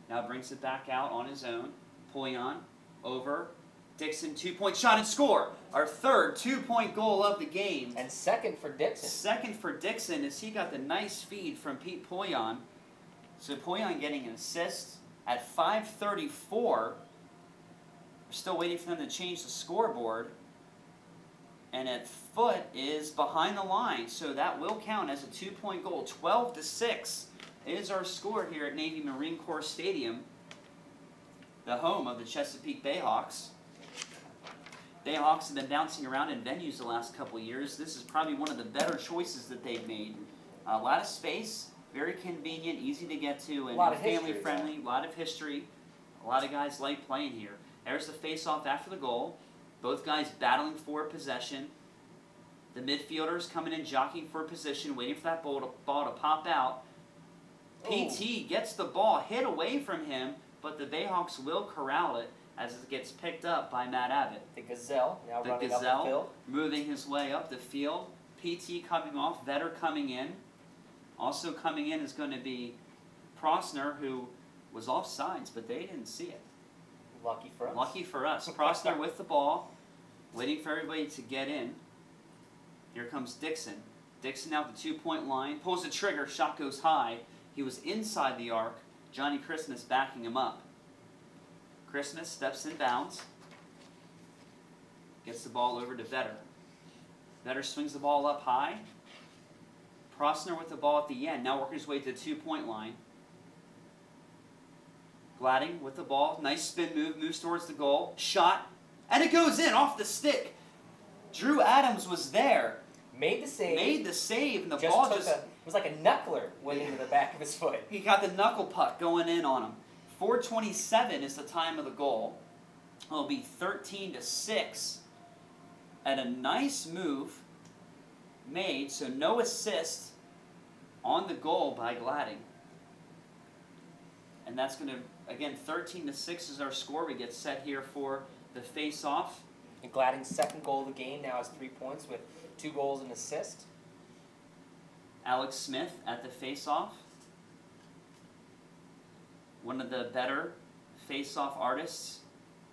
Now brings it back out on his own. Poyon over. Dixon, 2-point shot and score. Our third 2-point goal of the game. And second for Dixon. Second for Dixon as he got the nice feed from Pete Poyon. So Poyon getting an assist at 5:34. We're still waiting for them to change the scoreboard. And at foot is behind the line, so that will count as a 2-point goal. 12-6 is our score here at Navy Marine Corps Stadium, the home of the Chesapeake Bayhawks. Bayhawks have been bouncing around in venues the last couple of years. This is probably one of the better choices that they've made. A lot of space, very convenient, easy to get to, and family-friendly. A lot of history. A lot of guys like playing here. There's the face-off after the goal. Both guys battling for possession. The midfielders coming in, jockeying for position, waiting for that ball to pop out. PT gets the ball hit away from him, but the Bayhawks will corral it as it gets picked up by Matt Abbott. The Gazelle now running up the field. Moving his way up the field. PT coming off, Vetter coming in. Also coming in is going to be Prosner, who was offsides, but they didn't see it. Lucky for us. Lucky for us. Prosner with the ball, waiting for everybody to get in. Here comes Dixon. Dixon out the 2-point line, pulls the trigger, shot goes high. He was inside the arc. Johnny Christmas backing him up. Christmas steps in bounds. Gets the ball over to Vetter. Vetter swings the ball up high. Prosner with the ball at the end, now working his way to the 2-point line. Gladding with the ball, nice spin move, moves towards the goal, shot, and it goes in off the stick. Drew Adams was there. Made the save. Made the save, and the ball just... It was like a knuckler went into the back of his foot. He got the knuckle puck going in on him. 4:27 is the time of the goal. It'll be 13-6. And a nice move made, so no assist on the goal by Gladding. And that's going to, again, 13-6 is our score. We get set here for the face-off. And Gladding's second goal of the game now has 3 points with 2 goals and assist. Alex Smith at the face-off. One of the better face-off artists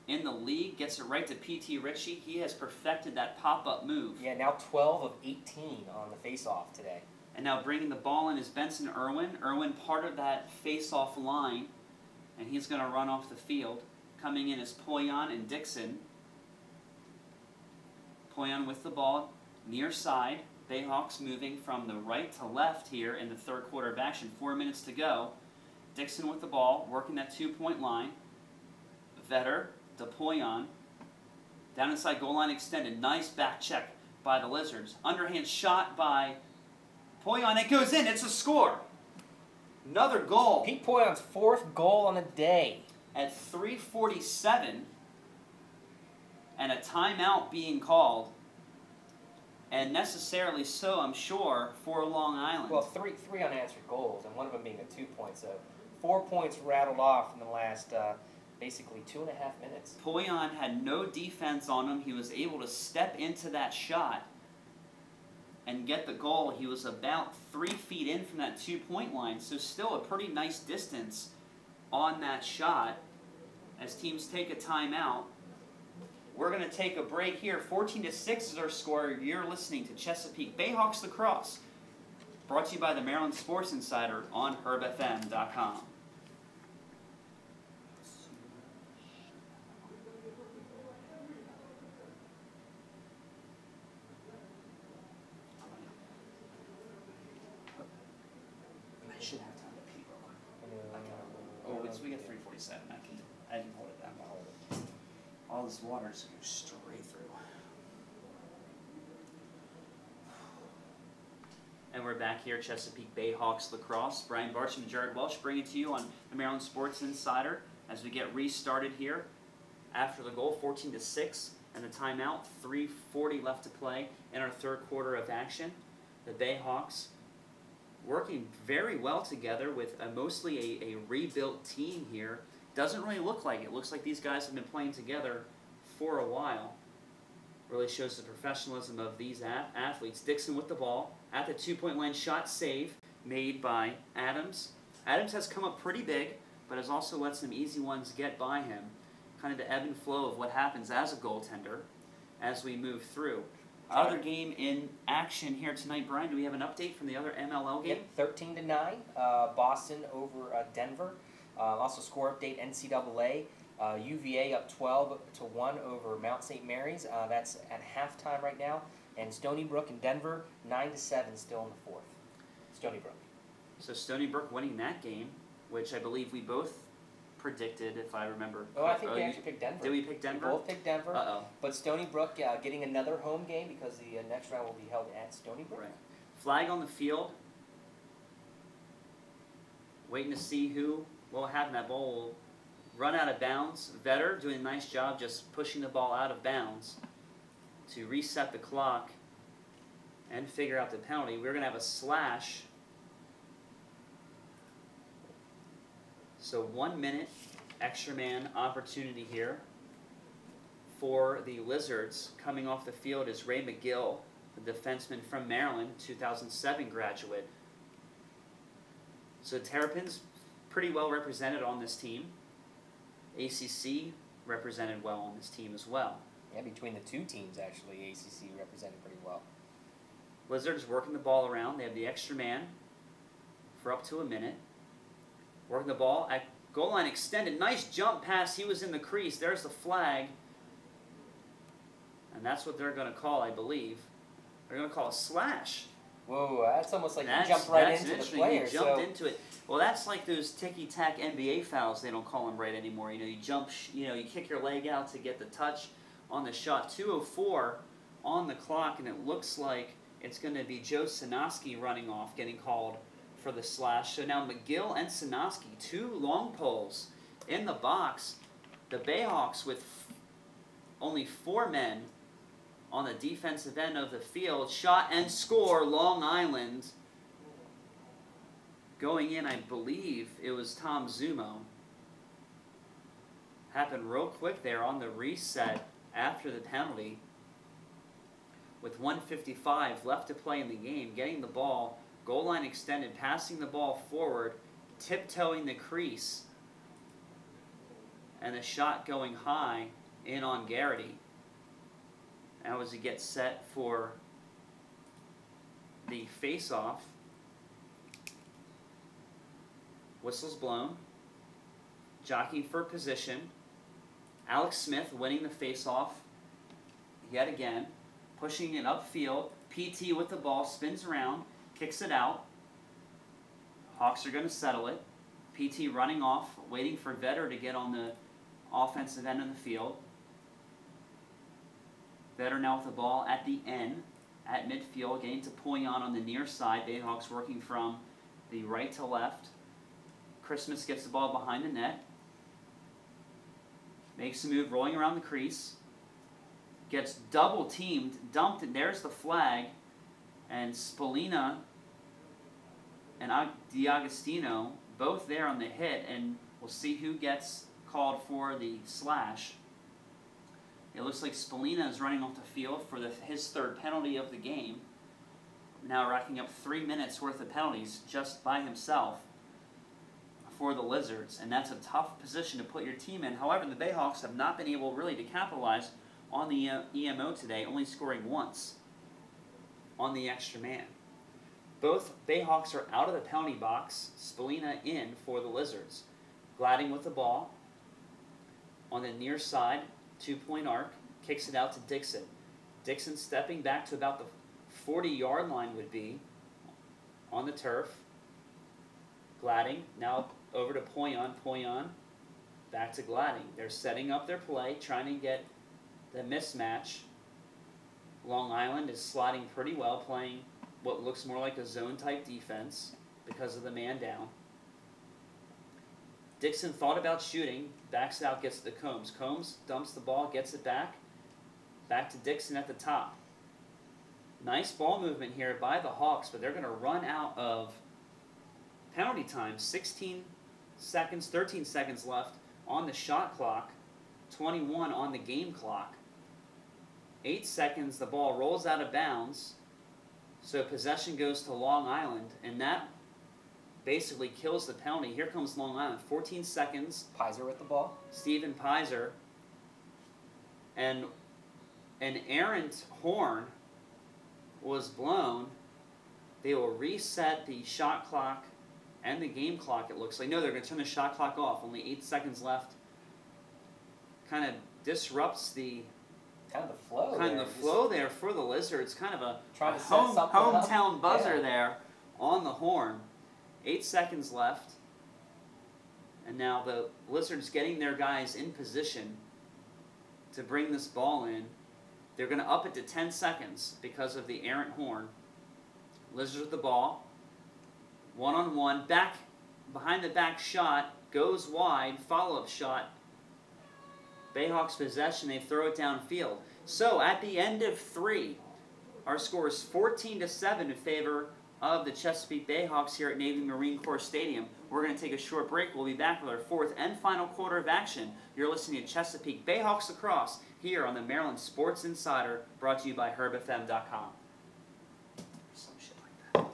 in the league. Gets it right to P.T. Ritchie. He has perfected that pop-up move. Yeah, now 12 of 18 on the face-off today. And now bringing the ball in is Benson Irwin. Irwin part of that face-off line, and he's going to run off the field. Coming in is Poyon and Dixon. Poyon with the ball, near side. Bayhawks moving from the right to left here in the third quarter of action. 4 minutes to go. Dixon with the ball, working that 2-point line. Vetter to Poyon. Down inside goal line extended. Nice back check by the Lizards. Underhand shot by Poyon. It goes in. It's a score. Another goal. Pete Poyon's 4th goal on the day. At 3:47. And a timeout being called. And necessarily so, I'm sure, for Long Island. Well, three unanswered goals, and one of them being a 2-point. So 4 points rattled off in the last basically 2.5 minutes. Poyon had no defense on him. He was able to step into that shot and get the goal. He was about 3 feet in from that 2-point line, so still a pretty nice distance on that shot. As teams take a timeout, we're going to take a break here. 14-6 is our score. You're listening to Chesapeake Bayhawks Lacrosse, brought to you by the Maryland Sports Insider on herbfm.com. I should have time to pee real quick. Oh, we got 3:47. I didn't hold it down. All this water is going straight through. And we're back here at Chesapeake Bayhawks Lacrosse. Brian Bartsch and Jared Welsh bring it to you on the Maryland Sports Insider as we get restarted here after the goal, 14-6, and the timeout, 3:40 left to play in our third quarter of action. The Bayhawks working very well together with mostly a rebuilt team here. Doesn't really look like it. Looks like these guys have been playing together for a while. Really shows the professionalism of these athletes. Dixon with the ball at the 2-point line. Shot save made by Adams. Adams has come up pretty big but has also let some easy ones get by him. Kind of the ebb and flow of what happens as a goaltender as we move through. Other game in action here tonight, Brian. Do we have an update from the other MLL game? Yep, 13-9, Boston over Denver. Also score update, NCAA. UVA up 12-1 over Mount St. Mary's. That's at halftime right now. And Stony Brook and Denver, 9-7 still in the fourth. Stony Brook. So Stony Brook winning that game, which I believe we both predicted, if I remember. Oh, I think we actually picked Denver. Did we pick Denver? We both picked Denver. Uh-oh. But Stony Brook getting another home game because the next round will be held at Stony Brook. Right. Flag on the field. Waiting to see what will happen. That ball will run out of bounds. Vetter doing a nice job just pushing the ball out of bounds to reset the clock and figure out the penalty. We're going to have a slash. So 1 minute extra man opportunity here for the Lizards. Coming off the field is Ray McGill, the defenseman from Maryland, 2007 graduate. So Terrapins pretty well represented on this team. ACC represented well on this team as well. Yeah, between the two teams, actually, ACC represented pretty well. Lizards working the ball around. They have the extra man for up to a minute. Working the ball at goal line extended. Nice jump pass. He was in the crease. There's the flag. And that's what they're going to call, I believe. They're going to call a slash. Whoa, that's almost like you jumped right into the player. You jumped into it. Well, that's like those ticky-tack NBA fouls. They don't call them right anymore. You know, you jump, you kick your leg out to get the touch on the shot. 2:04 on the clock, and it looks like it's going to be Joe Sinoski running off, getting called for the slash. So now McGill and Sinoski, two long poles in the box. The Bayhawks with only 4 men on the defensive end of the field. Shot and score, Long Island. Going in, I believe it was Tom Zumo. Happened real quick there on the reset after the penalty. With 1:55 left to play in the game, getting the ball, goal line extended, passing the ball forward, tiptoeing the crease, and the shot going high in on Garrity. Now as he gets set for the face-off, whistle's blown, jockeying for position. Alex Smith winning the face-off yet again, pushing it upfield. PT with the ball, spins around, kicks it out. Hawks are going to settle it. PT running off, waiting for Vetter to get on the offensive end of the field. Vetter now with the ball at the end, at midfield, getting to Poyon on the near side. Bayhawks working from the right to left. Christmas gets the ball behind the net. Makes a move, rolling around the crease. Gets double teamed, dumped, and there's the flag. And Spallina and D'Agostino both there on the hit, and we'll see who gets called for the slash. It looks like Spallina is running off the field for his third penalty of the game. Now racking up 3 minutes worth of penalties just by himself for the Lizards, and that's a tough position to put your team in. However, the Bayhawks have not been able really to capitalize on the EMO today, only scoring once on the extra man. Both Bayhawks are out of the penalty box. Spallina in for the Lizards. Gladding with the ball on the near side, 2-point arc, kicks it out to Dixon. Dixon stepping back to about the 40-yard line would be on the turf. Gladding now over to Poyon. Poyon back to Gladding. They're setting up their play, trying to get the mismatch. Long Island is sliding pretty well, playing what looks more like a zone-type defense because of the man down. Dixon thought about shooting, backs out, gets to Combs. Combs dumps the ball, gets it back. Back to Dixon at the top. Nice ball movement here by the Hawks, but they're going to run out of penalty time. 13 seconds left on the shot clock, 21 on the game clock. 8 seconds, the ball rolls out of bounds, so possession goes to Long Island, and that basically kills the penalty. Here comes Long Island, 14 seconds. Pizer with the ball. Stephen Pizer. And an errant horn was blown. They will reset the shot clock and the game clock, it looks like. No, they're going to turn the shot clock off. Only 8 seconds left. Kind of disrupts the flow there for the Lizards. Kind of a hometown buzzer there on the horn. 8 seconds left. And now the Lizards getting their guys in position to bring this ball in. They're going to up it to 10 seconds because of the errant horn. Lizards with the ball. One-on-one. Back, behind the back shot. Goes wide. Follow-up shot. Bayhawks possession. They throw it downfield. So at the end of 3, our score is 14-7 in favor of the Chesapeake Bayhawks here at Navy Marine Corps Stadium. We're going to take a short break. We'll be back with our 4th and final quarter of action. You're listening to Chesapeake Bayhawks Lacrosse here on the Maryland Sports Insider, brought to you by herbfm.com. Some shit like that.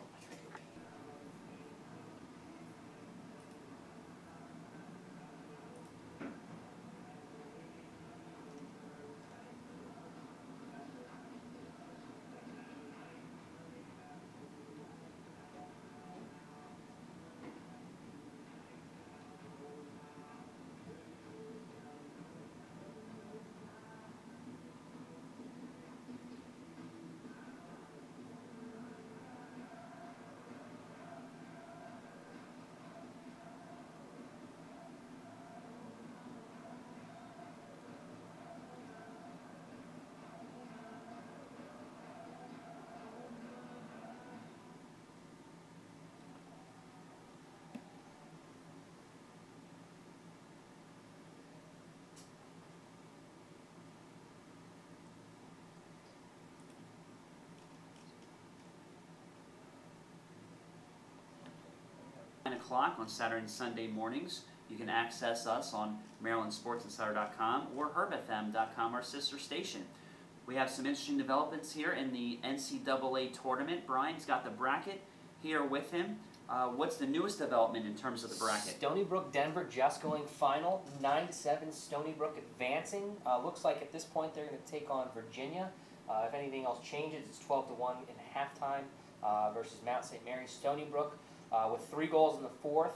9 o'clock on Saturday and Sunday mornings. You can access us on MarylandSportsInsider.com or HerbFM.com, our sister station. We have some interesting developments here in the NCAA tournament. Brian's got the bracket here with him. What's the newest development in terms of the bracket? Stony Brook, Denver just going final, 9-7. Stony Brook advancing. Looks like at this point they're going to take on Virginia. If anything else changes, it's 12-1 in halftime versus Mount St. Mary's. Stony Brook with 3 goals in the 4th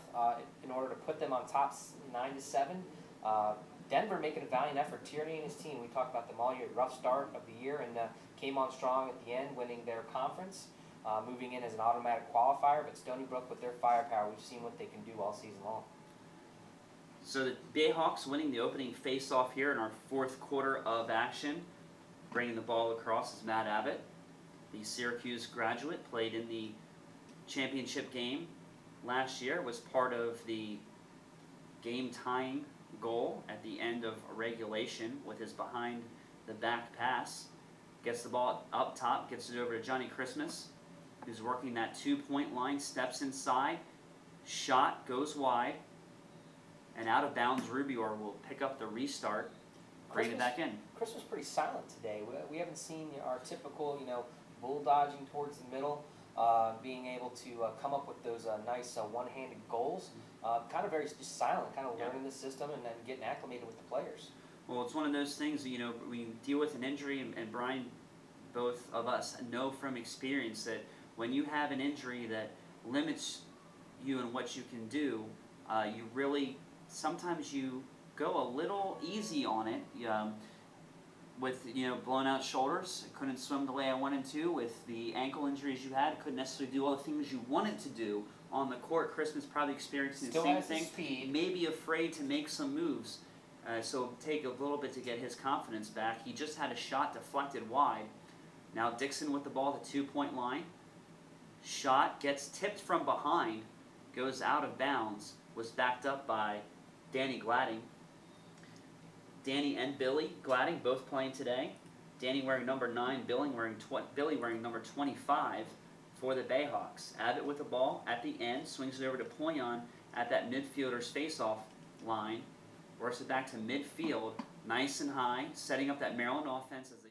in order to put them on top, 9-7. Denver making a valiant effort. Tierney and his team, we talked about them all year. Rough start of the year and came on strong at the end, winning their conference, moving in as an automatic qualifier. But Stony Brook, with their firepower, we've seen what they can do all season long. So the Bayhawks winning the opening face-off here in our 4th quarter of action. Bringing the ball across is Matt Abbott. The Syracuse graduate played in the championship game last year, was part of the game-tying goal at the end of regulation with his behind-the-back pass. Gets the ball up top, gets it over to Johnny Christmas, who's working that 2-point line, steps inside, shot goes wide, and out of bounds. Rubior will pick up the restart, bring it back in. Chris was pretty silent today. We haven't seen our typical, bull dodging towards the middle, being able to come up with those nice one-handed goals. Kind of very just silent, kind of learning the system and then getting acclimated with the players. Well, it's one of those things, we deal with an injury, and Brian, both of us know from experience that when you have an injury that limits you in what you can do, you really, sometimes you go a little easy on it. With blown out shoulders, couldn't swim the way I wanted to. With the ankle injuries you had, couldn't necessarily do all the things you wanted to do on the court. Christmas probably experiencing the same thing. Speed. Maybe afraid to make some moves, so it'll take a little bit to get his confidence back. He just had a shot deflected wide. Now Dixon with the ball at the 2-point line. Shot gets tipped from behind, goes out of bounds. Was backed up by Danny Gladding. Danny and Billy Gladding both playing today. Danny wearing number 9, Billy wearing number 25 for the Bayhawks. Abbott with the ball at the end, swings it over to Poyon at that midfielder's face-off line. Works it back to midfield, nice and high, setting up that Maryland offense as